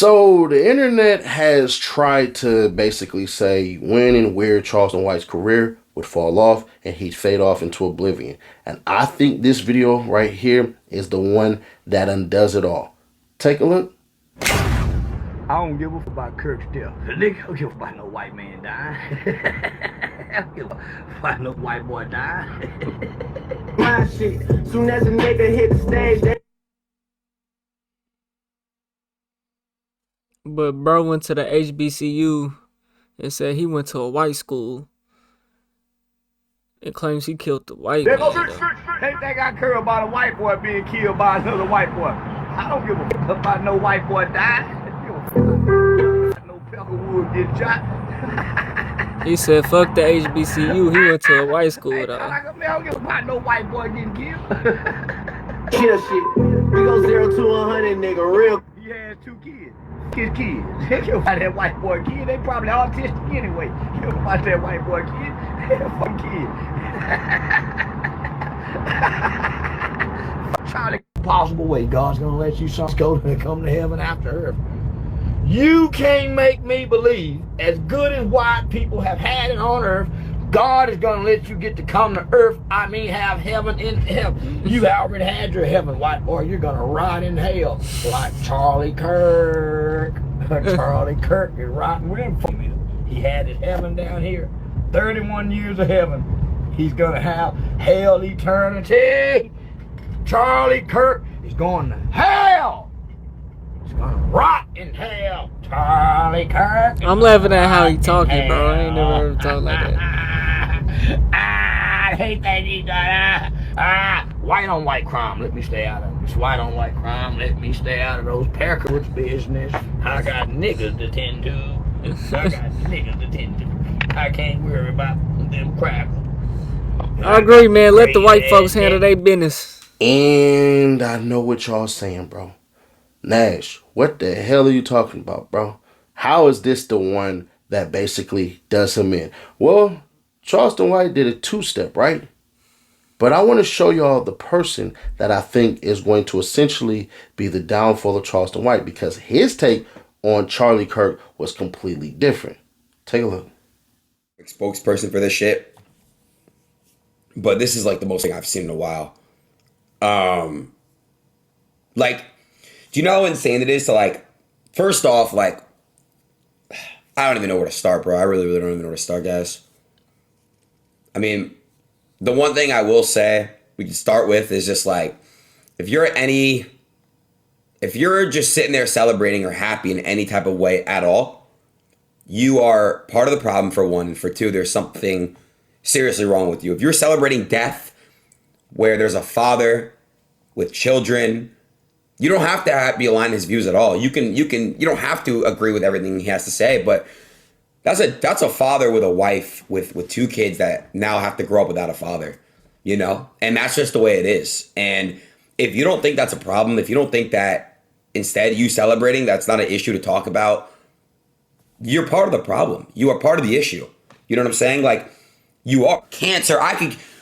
So the internet has tried to basically say when and where Charleston White's career would fall off and he'd fade off into oblivion. And I think this video right here is the one that undoes it all. Take a look. I don't give a fuck about Kirk's death. Nigga, I don't give a fuck about no white man dying. I don't give a fuck about no white boy dying. My shit. Soon as a nigga hit the stage, they But bro went to the HBCU and said he went to a white school and claims he killed the white man. They think I care about a white boy being killed by another white boy. I don't give a fuck about no white boy dying. No Peckerwood get shot. He said fuck the HBCU, he went to a white school though. I don't give a about no white boy getting killed. kill shit. We go 0 to 100, nigga, real. He had 2 kids. His kids. They care about that white boy kid. They probably autistic anyway. Care about that white boy kid. Fuck kid. Charlie, possible way God's gonna let you sons go to come to heaven after earth. You can't make me believe, as good as white people have had it on earth, God is gonna let you get to come to earth. I mean, have heaven in heaven. You already had your heaven, white boy. You're gonna ride in hell like Charlie Kirk. Charlie Kirk is riding with him. He had his heaven down here. 31 years of heaven. He's gonna have hell eternity. Charlie Kirk is going to hell. He's gonna rot in hell. Charlie Kirk. I'm laughing at how he talking, bro. I ain't never heard him talk like that. I hate that he got white on white crime. Let me stay out of this. White on white crime. Let me stay out of those Peckerwood's business. I got niggas to tend to. I got niggas to tend to. I can't worry about them crackers. I agree, man. Let the white folks handle their business. And I know what y'all saying, bro. Nash, what the hell are you talking about, bro? How is this the one that basically does him in? Well, Charleston White did a 2-step, right? But I want to show y'all the person that I think is going to essentially be the downfall of Charleston White, because his take on Charlie Kirk was completely different. Take a look. Spokesperson for this shit. But this is like the most thing I've seen in a while. Like, do you know how insane it is to, like, first off, like, I don't even know where to start, bro. I really don't even know where to start, guys. I mean, the one thing I will say we can start with is just, like, if you're just sitting there celebrating or happy in any type of way at all, you are part of the problem, for one. And for two, there's something seriously wrong with you. If you're celebrating death where there's a father with children, you don't have to be aligned to his views at all. You don't have to agree with everything he has to say, but that's a father with a wife with 2 kids that now have to grow up without a father, you know? And that's just the way it is. And if you don't think that's a problem, if you don't think that instead you celebrating, that's not an issue to talk about, you're part of the problem. You are part of the issue. You know what I'm saying? Like, you are cancer.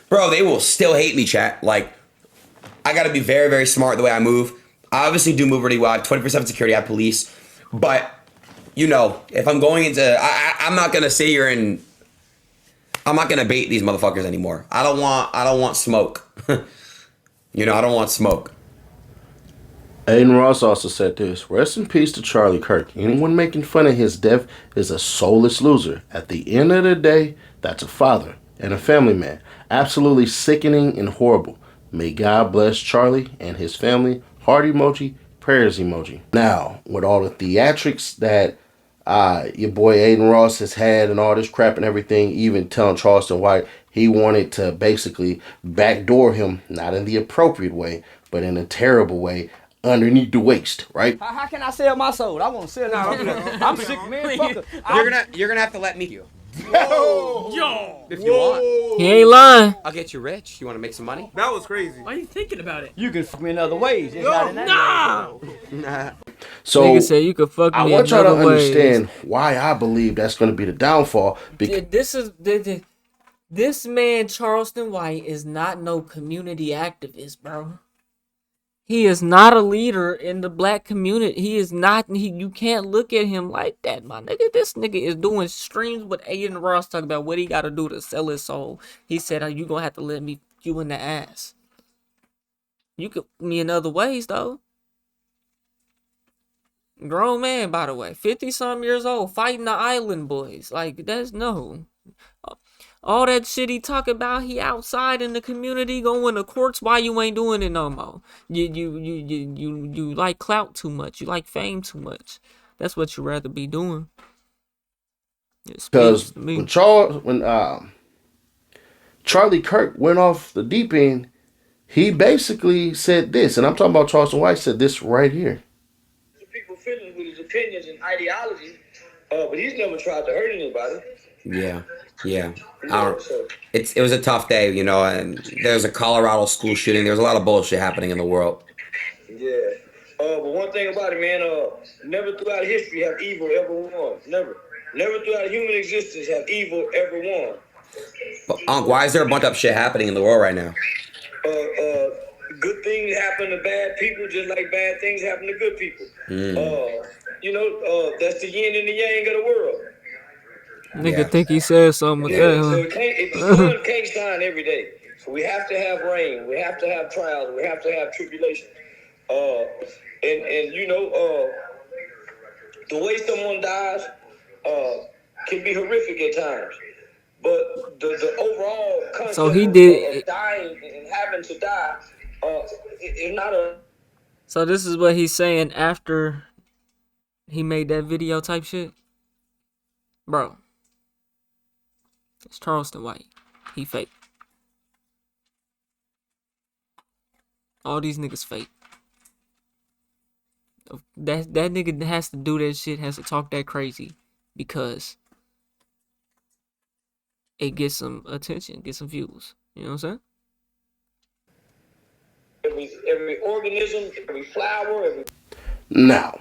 Bro, they will still hate me, chat. Like, I got to be very, very smart the way I move. I obviously do move really well. I have 24/7 security. I have police. But, you know, if I'm going into... I'm not going to sit here and... I'm not going to bait these motherfuckers anymore. I don't want smoke. You know, I don't want smoke. Aiden Ross also said this: rest in peace to Charlie Kirk. Anyone making fun of his death is a soulless loser. At the end of the day, that's a father and a family man. Absolutely sickening and horrible. May God bless Charlie and his family. Heart emoji, prayers emoji. Now, with all the theatrics that your boy Aiden Ross has had and all this crap and everything, even telling Charleston White he wanted to basically backdoor him, not in the appropriate way, but in a terrible way, underneath the waist, right? How can I sell my soul? I want to sell it. I'm sick, man. Fuck it. You're gonna have to let me you. Yo! If you want. He ain't lying. I'll get you rich. You want to make some money? That was crazy. Why are you thinking about it? You can fuck me in other ways. Just not in that way. Nah. So Nigga said you could fuck me I in want y'all to other ways. understand why I believe that's going to be the downfall. Because This man Charleston White is not no community activist, bro. He is not a leader in the black community. He is not. You can't look at him like that, my nigga. This nigga is doing streams with Aiden Ross talking about what he got to do to sell his soul. He said, "You gonna have to let me fuck you in the ass." You could me in other ways though. Grown man, by the way, 50-some years old, fighting the island boys. Like that's no. All that shit he talk about, he outside in the community going to courts. Why you ain't doing it no more? You like clout too much. You like fame too much. That's what you rather be doing. Because when Charlie Kirk went off the deep end, he basically said this, and I'm talking about Charleston White said this right here. People feeling with his opinions and ideology, but he's never tried to hurt anybody. Yeah. It was a tough day, you know, and there was a Colorado school shooting. There was a lot of bullshit happening in the world. Yeah. But one thing about it, man, never throughout history have evil ever won. Never. Never throughout human existence have evil ever won. But, Unc, why is there a bunch of shit happening in the world right now? Good things happen to bad people just like bad things happen to good people. That's the yin and the yang of the world. Nigga think he said something with that, huh? So the sun can't shine every day. So we have to have rain. We have to have trials. We have to have tribulation. The way someone dies can be horrific at times. But the overall concept of dying and having to die is not a... So this is what he's saying after he made that video type shit? Bro. It's Charleston White. He fake. All these niggas fake. That nigga has to do that shit, has to talk that crazy because it gets some attention, gets some views. You know what I'm saying? Every organism, every flower, Now,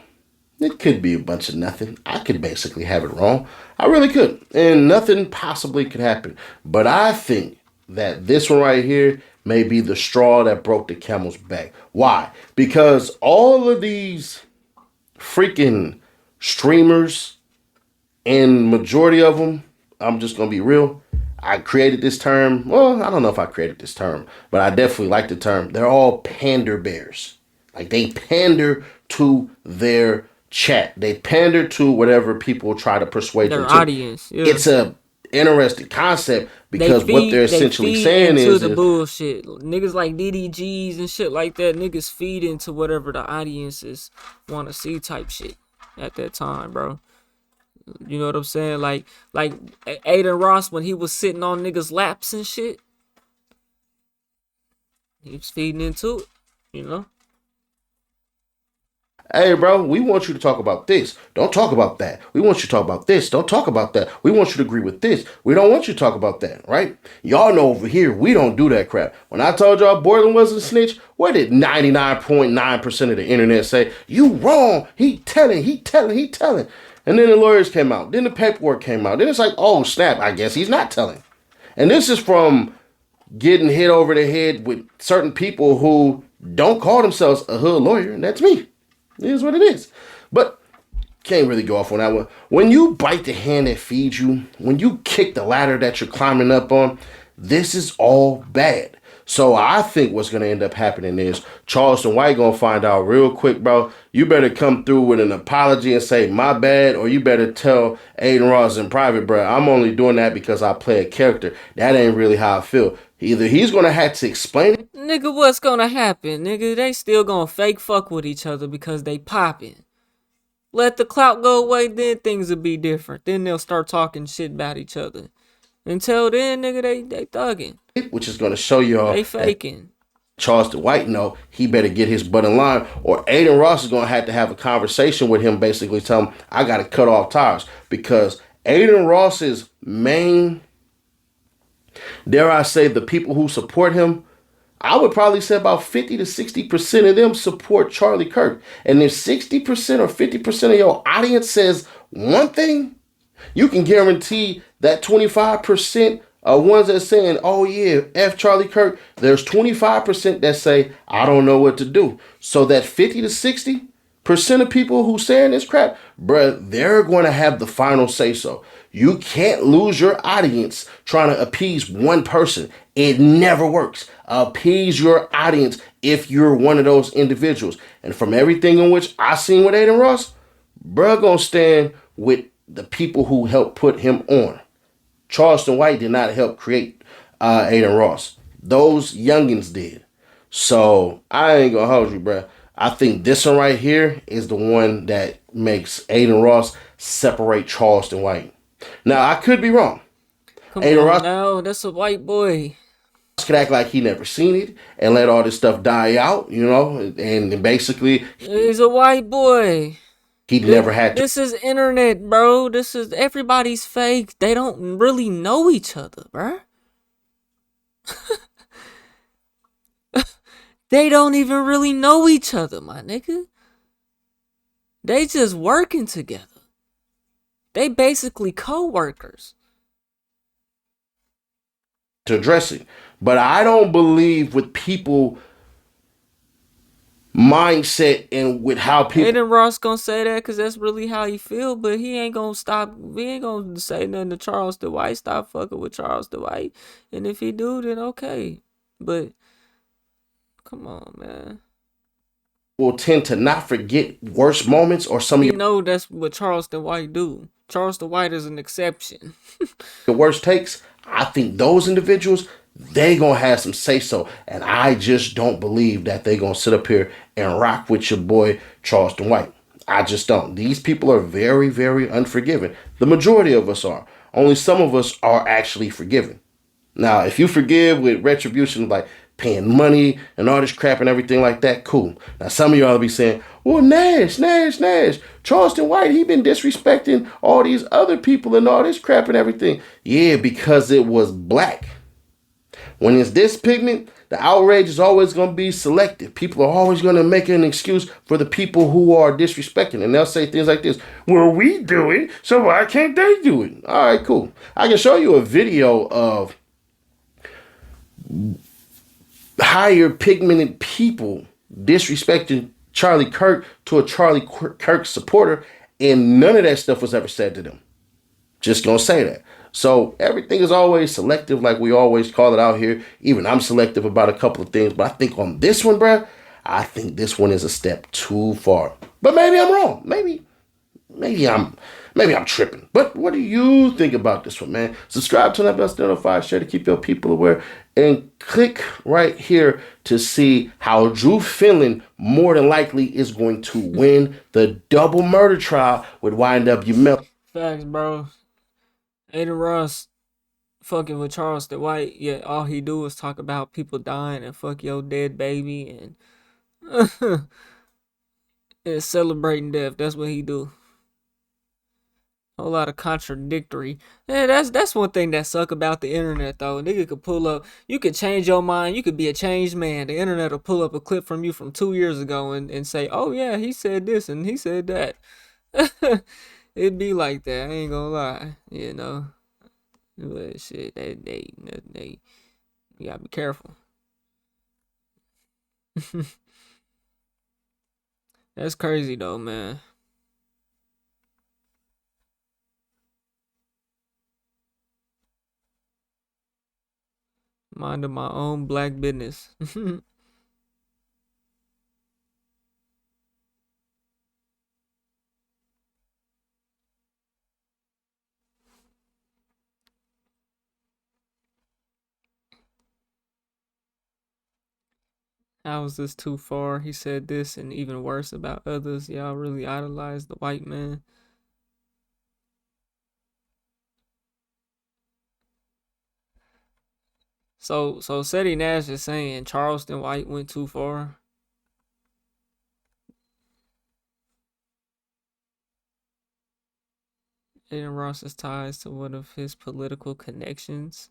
it could be a bunch of nothing. I could basically have it wrong. I really could. And nothing possibly could happen. But I think that this one right here may be the straw that broke the camel's back. Why? Because all of these freaking streamers, and majority of them, I'm just going to be real, I created this term. Well, I don't know if I created this term, but I definitely like the term. They're all pander bears. Like they pander to their chat. They pander to whatever people try to persuade their them to. Audience. Yeah. It's a interesting concept because what they're essentially saying is the bullshit. Niggas like DDGs and shit like that. Niggas feed into whatever the audiences want to see type shit at that time, bro. You know what I'm saying? Like Aiden Ross when he was sitting on niggas' laps and shit. He was feeding into it, you know? Hey, bro, we want you to talk about this. Don't talk about that. We want you to talk about this. Don't talk about that. We want you to agree with this. We don't want you to talk about that, right? Y'all know over here, we don't do that crap. When I told y'all Borland wasn't a snitch, what did 99.9% of the internet say? You wrong. He telling. And then the lawyers came out. Then the paperwork came out. Then it's like, oh, snap, I guess he's not telling. And this is from getting hit over the head with certain people who don't call themselves a hood lawyer, and that's me. It is what it is. But can't really go off on that one. When you bite the hand that feeds you, when you kick the ladder that you're climbing up on, this is all bad. So I think what's going to end up happening is Charleston White going to find out real quick, bro. You better come through with an apology and say, my bad, or you better tell Aiden Ross in private, bro, I'm only doing that because I play a character. That ain't really how I feel. Either he's going to have to explain it. Nigga, what's going to happen? Nigga, they still going to fake fuck with each other because they popping. Let the clout go away, then things will be different. Then they'll start talking shit about each other. Until then, nigga, they thugging. Which is going to show y'all they faking. Charleston White know he better get his butt in line, or Aiden Ross is going to have a conversation with him, basically tell him, I got to cut off ties. Because Aiden Ross's main, dare I say, the people who support him, I would probably say about 50 to 60% of them support Charlie Kirk. And if 60% or 50% of your audience says one thing, you can guarantee that 25% ones that saying, "Oh yeah, F Charlie Kirk." There's 25% that say, "I don't know what to do." So that 50 to 60% of people who saying this crap, bruh, they're going to have the final say so. You can't lose your audience trying to appease one person. It never works. Appease your audience if you're one of those individuals. And from everything in which I seen with Adin Ross, bruh gonna stand with the people who helped put him on. Charleston White did not help create Adin Ross. Those youngins did. So I ain't gonna hold you, bruh. I think this one right here is the one that makes Adin Ross separate Charleston White. Now I could be wrong. Come Adin on Ross now, that's a white boy. could act like he never seen it and let all this stuff die out, you know, and basically He's a white boy. he never had to. This is internet, bro. This is everybody's fake. They don't really know each other, bro. They don't even really know each other, my nigga. They just working together. They basically co-workers. To address it. But I don't believe with people mindset and with how people Adin Ross gonna say that because that's really how he feel, but he ain't gonna stop. He ain't gonna say nothing to Charles Dwight. Stop fucking with Charles Dwight. And if he do, then okay. But come on, man. will tend to not forget worse moments or some of You know that's what Charleston White do. Charleston White is an exception. your worst takes. I think those individuals, they gonna have some say so. And I just don't believe that they gonna sit up here and rock with your boy Charleston White. I just don't. These people are very, very unforgiving. The majority of us are. Only some of us are actually forgiving. Now, if you forgive with retribution, like paying money and all this crap and everything like that, cool. Now, some of y'all will be saying, well, Nash, Charleston White, he been disrespecting all these other people and all this crap and everything. Yeah, because it was black. When it's this pigment, the outrage is always going to be selective. People are always going to make an excuse for the people who are disrespecting. And they'll say things like this, well, we do it, so why can't they do it? All right, cool. I can show you a video of higher pigmented people disrespecting Charlie Kirk to a Charlie Kirk supporter, and none of that stuff was ever said to them. Just gonna say that. So everything is always selective, like we always call it out here. Even I'm selective about a couple of things, but I think on this one, bruh, I think this one is a step too far. But maybe I'm wrong. Maybe I'm tripping. But what do you think about this one, man? Subscribe to the Best Notified, share to keep your people aware, and click right here to see how Drew Finland more than likely is going to win the double murder trial with YNW Melly. Facts, bro. Adin Ross fucking with Charleston White, yet all he do is talk about people dying and fuck your dead baby and and celebrating death. That's what he do. A whole lot of contradictory. Yeah, that's one thing that suck about the internet though. A nigga could pull up, you could change your mind, you could be a changed man. The internet will pull up a clip from you from 2 years ago and say, oh yeah, he said this and he said that. It'd be like that, I ain't gonna lie, you know. But shit, they you gotta be careful. That's crazy though, man. Minding my own black business. How is this too far? He said this and even worse about others. Y'all really idolize the white man. So Seti Nash is saying Charleston White went too far. Adin Ross's ties to one of his political connections.